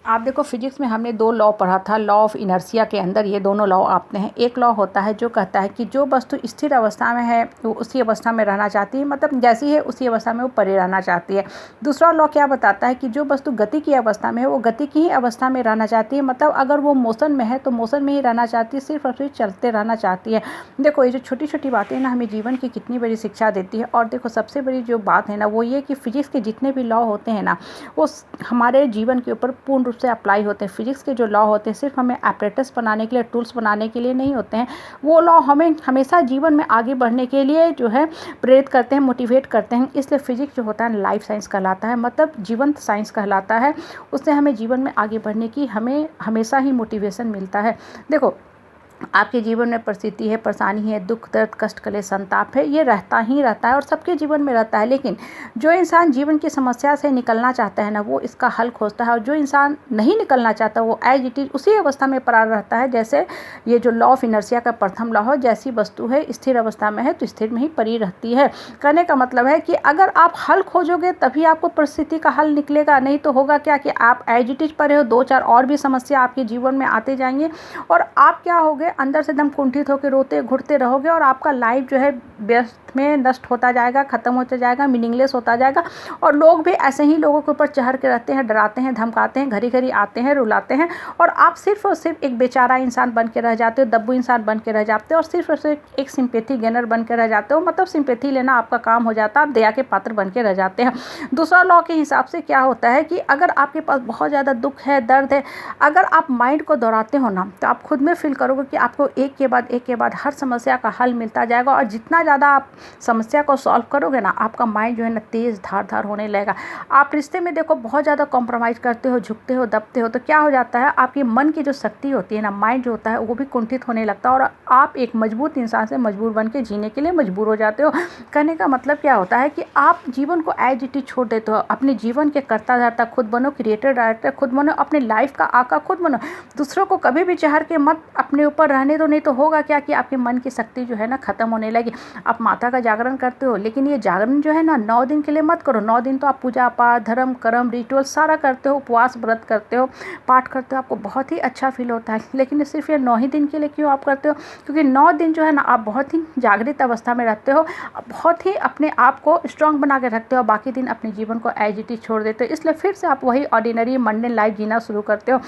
आप देखो फिजिक्स में हमने 2 लॉ पढ़ा था, लॉ ऑफ इनर्शिया के अंदर ये दोनों लॉ आते हैं। एक लॉ होता है जो कहता है कि जो वस्तु स्थिर अवस्था में है वो उसी अवस्था में रहना चाहती है, मतलब जैसी है उसी अवस्था में वो पड़े रहना चाहती है। दूसरा लॉ क्या बताता है कि जो वस्तु गति की अवस्था में है वो गति की ही अवस्था में रहना चाहती है, मतलब अगर वो मोशन में है तो मोशन में ही रहना चाहती है, सिर्फ और सिर्फ चलते रहना चाहती है। देखो ये जो छोटी छोटी बातें ना हमें जीवन की कितनी बड़ी शिक्षा देती है। और देखो सबसे बड़ी जो बात है ना वो ये कि फिजिक्स के जितने भी लॉ होते हैं ना वो हमारे जीवन के ऊपर पूर्ण रूप से अप्लाई होते हैं। फिजिक्स के जो लॉ होते हैं सिर्फ हमें एपरेटस बनाने के लिए, टूल्स बनाने के लिए नहीं होते हैं। वो लॉ हमें हमेशा जीवन में आगे बढ़ने के लिए जो है प्रेरित करते हैं, मोटिवेट करते हैं। इसलिए फिजिक्स जो होता है लाइफ साइंस कहलाता है, मतलब जीवंत साइंस कहलाता है। उससे हमें जीवन में आगे बढ़ने की हमें हमेशा ही मोटिवेशन मिलता है। देखो आपके जीवन में परिस्थिति है, परेशानी है, दुख दर्द कष्ट कलेश संताप है, ये रहता ही रहता है और सबके जीवन में रहता है। लेकिन जो इंसान जीवन की समस्या से निकलना चाहता है ना वो इसका हल खोजता है, और जो इंसान नहीं निकलना चाहता वो एज इट इज उसी अवस्था में पड़ा रहता है। जैसे ये जो लॉ ऑफ इनर्शिया का प्रथम लॉ है, जैसी वस्तु है स्थिर अवस्था में है तो स्थिर में ही पड़ी रहती है। कहने का मतलब है कि अगर आप हल खोजोगे तभी आपको परिस्थिति का हल निकलेगा, नहीं तो होगा क्या कि आप एज इट इज पड़े हो, 2-4 और भी समस्या आपके जीवन में आते जाएंगे और आप क्या होगे अंदर से एकदम कुंठित होकर रोते घुटते रहोगे और आपका लाइफ जो है व्यस्त में नष्ट होता जाएगा, ख़त्म होता जाएगा, मीनिंगलेस होता जाएगा। और लोग भी ऐसे ही लोगों के ऊपर चढ़ के रहते हैं, डराते हैं, धमकाते हैं, घड़ी घड़ी आते हैं, रुलाते हैं और आप सिर्फ और सिर्फ एक बेचारा इंसान बन के रह जाते हो, दब्बू इंसान बन के रह जाते हो और सिर्फ एक सिंपैथी गेनर बन के रह जाते हो। मतलब सिंपैथी लेना आपका काम हो जाता है, आप दया के पात्र बन के रह जाते हैं। दूसरा लॉ के हिसाब से क्या होता है कि अगर आपके पास बहुत ज़्यादा दुख है, दर्द है, अगर आप माइंड को दोहराते हो ना तो आप खुद में फील करोगे कि आपको एक के बाद हर समस्या का हल मिलता जाएगा। और जितना ज़्यादा आप समस्या को सॉल्व करोगे ना आपका माइंड जो है ना तेज़ धार होने लगेगा। आप रिश्ते में देखो बहुत ज़्यादा कॉम्प्रोमाइज़ करते हो, झुकते हो, दबते हो तो क्या हो जाता है, आपकी मन की जो शक्ति होती है ना, माइंड जो होता है वो भी कुंठित होने लगता है और आप एक मजबूत इंसान से मजबूर बन के जीने के लिए मजबूर हो जाते हो। कहने का मतलब क्या होता है कि आप जीवन को एज इट इज छोड़ देते हो, अपने जीवन के कर्ता धर्ता खुद बनो, क्रिएटर डायरेक्टर खुद बनो, अपने लाइफ का आका खुद बनो। दूसरों को कभी भी चढ़ के मत अपने ऊपर रहने दो, नहीं तो होगा क्या कि आपके मन की शक्ति जो है ना ख़त्म होने लगी। आप माता का जागरण करते हो लेकिन ये जागरण जो है ना 9 दिन के लिए मत करो। 9 दिन तो आप पूजा पाठ, धर्म कर्म, रिचुअल सारा करते हो, उपवास व्रत करते हो, पाठ करते हो, आपको बहुत ही अच्छा फील होता है। लेकिन सिर्फ ये 9 ही दिन के लिए क्यों आप करते हो? क्योंकि 9 दिन जो है ना आप बहुत ही जागृत अवस्था में रहते हो, बहुत ही अपने आप को स्ट्रांग बना के रखते हो, बाकी दिन अपने जीवन को एज इट इज छोड़ देते हो। इसलिए फिर से आप वही ऑर्डिनरी मंडेन लाइफ जीना शुरू करते हो।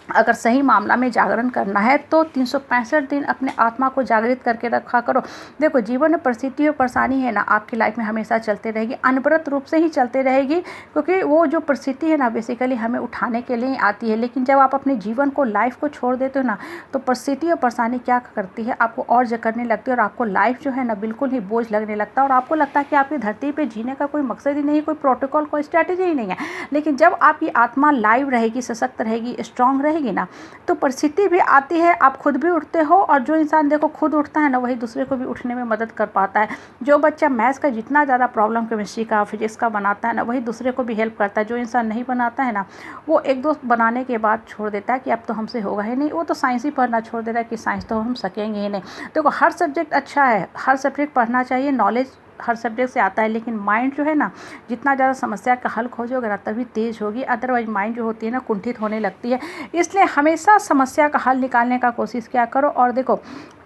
अगर सही मामला में जागरण करना है तो 365 दिन अपने आत्मा को जागृत करके रखा करो। देखो जीवन में परिस्थिति और परेशानी है ना आपकी लाइफ में हमेशा चलते रहेगी, अनवरत रूप से ही चलते रहेगी, क्योंकि वो जो परिस्थिति है ना बेसिकली हमें उठाने के लिए आती है। लेकिन जब आप अपने जीवन को, लाइफ को छोड़ देते हो ना तो परिस्थिति और परेशानी क्या करती है, आपको और जकड़ने लगती है और आपको लाइफ जो है ना बिल्कुल ही बोझ लगने लगता है और आपको लगता है कि आपकी धरती पर जीने का कोई मकसद ही नहीं है, कोई प्रोटोकॉल, कोई स्ट्रैटेजी ही नहीं है। लेकिन जब आपकी आत्मा लाइव रहेगी, सशक्त रहेगी, स्ट्रांग रहेगी ना तो परिस्थिति भी आती है, आप खुद भी उठते हो और जो इंसान देखो खुद उठता है ना वही दूसरे को भी उठने में मदद कर पाता है। जो बच्चा मैथ्स का जितना ज़्यादा प्रॉब्लम केमिस्ट्री का, फिजिक्स का बनाता है ना वही दूसरे को भी हेल्प करता है। जो इंसान नहीं बनाता है ना वो एक दो बनाने के बाद छोड़ देता है कि अब तो हमसे होगा ही नहीं, वो तो साइंस ही पढ़ना छोड़ देता है कि साइंस तो हम सकेंगे ही नहीं। देखो हर सब्जेक्ट अच्छा है, हर सब्जेक्ट पढ़ना चाहिए, नॉलेज हर सब्जेक्ट से आता है, लेकिन माइंड जो है ना जितना ज़्यादा समस्या का हल खोजोगे ना तभी तेज़ होगी, अदरवाइज माइंड जो होती है ना कुंठित होने लगती है। इसलिए हमेशा समस्या का हल निकालने का कोशिश किया करो। और देखो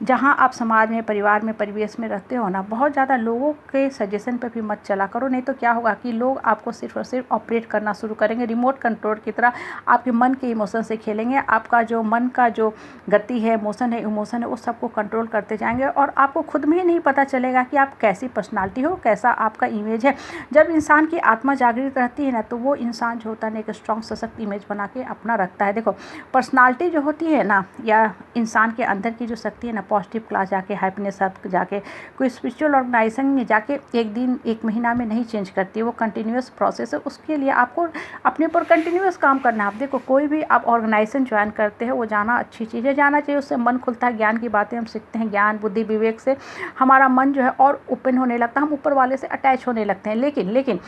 जहाँ आप समाज में, परिवार में, परिवेश में रहते हो ना बहुत ज़्यादा लोगों के सजेशन पे भी मत चला करो, नहीं तो क्या होगा कि लोग आपको सिर्फ और सिर्फ ऑपरेट करना शुरू करेंगे, रिमोट कंट्रोल की तरह आपके मन के इमोशन से खेलेंगे। आपका जो मन का जो गति है, मोशन है, इमोशन है, उस सबको कंट्रोल करते जाएंगे और आपको खुद में ही नहीं पता चलेगा कि आप कैसी पर्सनालिटी हो, कैसा आपका इमेज है। जब इंसान की आत्मा जागृत रहती है ना तो वो इंसान जो होता है ना एक स्ट्रॉन्ग सशक्त इमेज बना के अपना रखता है। देखो पर्सनालिटी जो होती है ना या इंसान के अंदर की जो शक्ति है ना, पॉजिटिव क्लास जाके, हैप्पीनेस हब जाके, कोई स्पिरिचुअल ऑर्गेनाइजेशन में जाके एक दिन एक महीना में नहीं चेंज करती, वो कंटिन्यूस प्रोसेस है। उसके लिए आपको अपने ऊपर कंटिन्यूस काम करना है। आप देखो कोई भी आप ऑर्गेनाइजेशन ज्वाइन करते हैं वो जाना अच्छी चीज़ है, जाना चाहिए, उससे मन खुलता है, ज्ञान की बातें हम सीखते हैं, ज्ञान बुद्धि विवेक से हमारा मन जो है और ओपन होने लगता है, हम ऊपर वाले से अटैच होने लगते हैं। लेकिन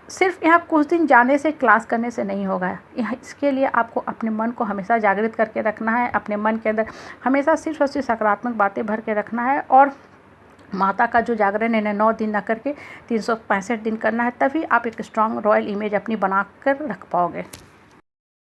सिर्फ यहाँ कुछ दिन जाने से, क्लास करने से नहीं होगा। यहाँ इसके लिए आपको अपने मन को हमेशा जागृत करके रखना है, अपने मन के अंदर हमेशा सिर्फ और सिर्फ सकारात्मक बातें भर के रखना है। और माता का जो जागरण है 9 दिन न करके 365 दिन करना है, तभी आप एक स्ट्रॉन्ग रॉयल इमेज अपनी बना कर रख पाओगे।